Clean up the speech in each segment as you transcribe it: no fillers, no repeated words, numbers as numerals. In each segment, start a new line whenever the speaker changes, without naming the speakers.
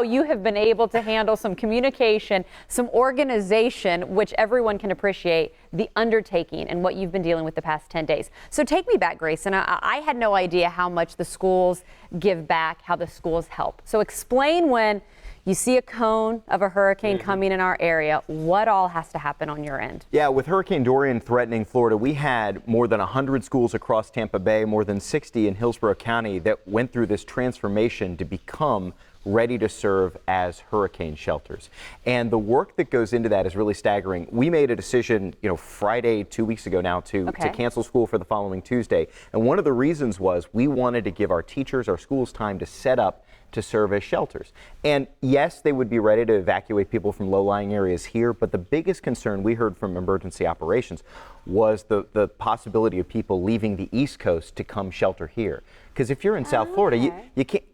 know you have been able to handle some communication, some organization, which everyone can appreciate the undertaking and what you've been dealing with the past 10 days. So take me back, Grace. And I had no idea how much the schools give back, how the schools help. So explain, when you see a cone of a hurricane coming in our area, what all has to happen on your end?
Yeah, with Hurricane Dorian threatening Florida, we had more than 100 schools across Tampa Bay, more than 60 in Hillsborough County that went through this transformation to become ready to serve as hurricane shelters. And the work that goes into that is really staggering. We made a decision, Friday, 2 weeks ago now, to cancel school for the following Tuesday. And one of the reasons was we wanted to give our teachers, our schools, time to set up to serve as shelters. And yes, they would be ready to evacuate people from low-lying areas here, but the biggest concern we heard from emergency operations was the possibility of people leaving the East Coast to come shelter here. Because if you're in South Florida, you can't,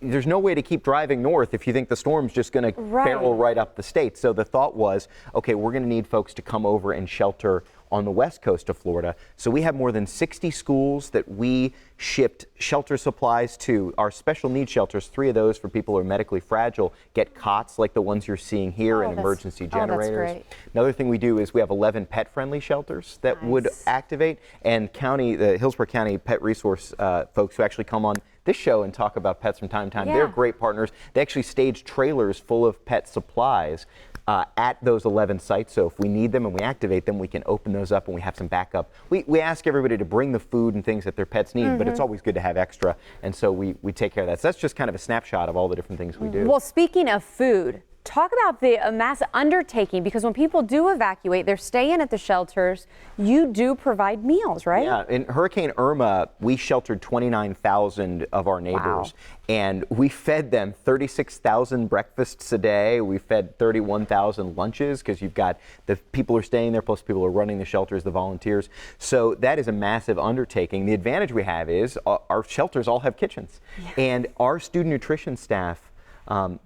there's no way to keep driving north if you think the storm's just going to barrel right up the state. So the thought was, okay, we're going to need folks to come over and shelter on the west coast of Florida. So we have more than 60 schools that we shipped shelter supplies to. Our special needs shelters, 3 of those for people who are medically fragile, get cots like the ones you're seeing here and emergency generators.
That's great.
Another thing we do is we have 11 pet-friendly shelters that would activate, and the Hillsborough County Pet Resource folks who actually come on this show and talk about pets from time to time. They're great partners. They actually stage trailers full of pet supplies at those 11 sites. So if we need them and we activate them, we can open those up and we have some backup. We ask everybody to bring the food and things that their pets need, but it's always good to have extra. And so we take care of that. So that's just kind of a snapshot of all the different things we do.
Well, speaking of food, talk about the massive undertaking, because when people do evacuate, they're staying at the shelters. You do provide meals, right?
Yeah, in Hurricane Irma, we sheltered 29,000 of our neighbors, and we fed them 36,000 breakfasts a day. We fed 31,000 lunches, because you've got the people who are staying there, plus people who are running the shelters, the volunteers. So that is a massive undertaking. The advantage we have is our shelters all have kitchens, and our student nutrition staff,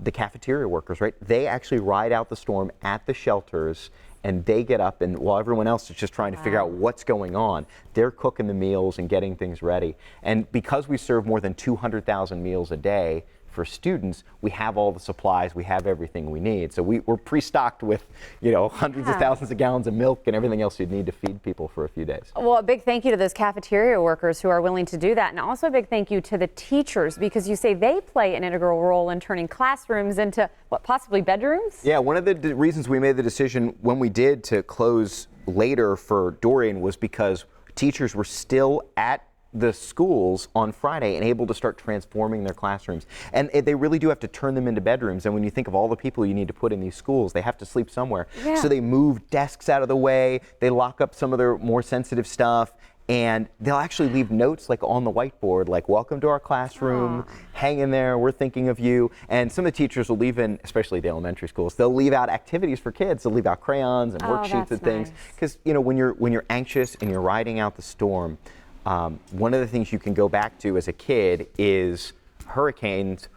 the cafeteria workers, right? They actually ride out the storm at the shelters, and they get up, and while everyone else is just trying to figure out what's going on, they're cooking the meals and getting things ready. And because we serve more than 200,000 meals a day for students, we have all the supplies, we have everything we need. So we're pre-stocked with, hundreds of thousands of gallons of milk and everything else you'd need to feed people for a few days.
Well, a big thank you to those cafeteria workers who are willing to do that. And also a big thank you to the teachers, because you say they play an integral role in turning classrooms into, possibly bedrooms?
Yeah, one of the reasons we made the decision when we did to close later for Dorian was because teachers were still at the schools on Friday and able to start transforming their classrooms. And they really do have to turn them into bedrooms. And when you think of all the people you need to put in these schools, they have to sleep somewhere. So they move desks out of the way, they lock up some of their more sensitive stuff, and they'll actually leave notes like on the whiteboard, like, welcome to our classroom, hang in there, we're thinking of you. And some of the teachers will leave in, especially the elementary schools, they'll leave out activities for kids. They'll leave out crayons and worksheets and things. Because when you're anxious and you're riding out the storm, one of the things you can go back to as a kid is hurricanes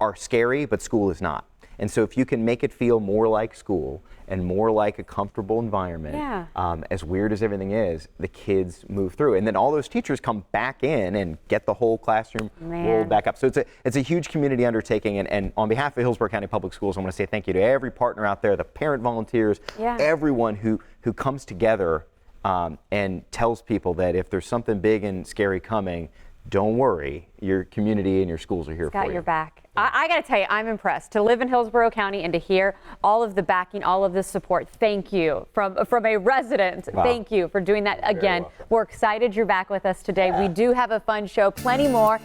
are scary, but school is not. And so if you can make it feel more like school and more like a comfortable environment, as weird as everything is, the kids move through. And then all those teachers come back in and get the whole classroom rolled back up. So it's a huge community undertaking. And on behalf of Hillsborough County Public Schools, I want to say thank you to every partner out there, the parent volunteers, everyone who comes together and tells people that if there's something big and scary coming, don't worry, your community and your schools are here for you.
Got your back. I got to tell you, I'm impressed to live in Hillsborough County and to hear all of the backing, all of the support. Thank you from a resident. Thank you for doing that again. We're excited you're back with us today. We do have a fun show, plenty more.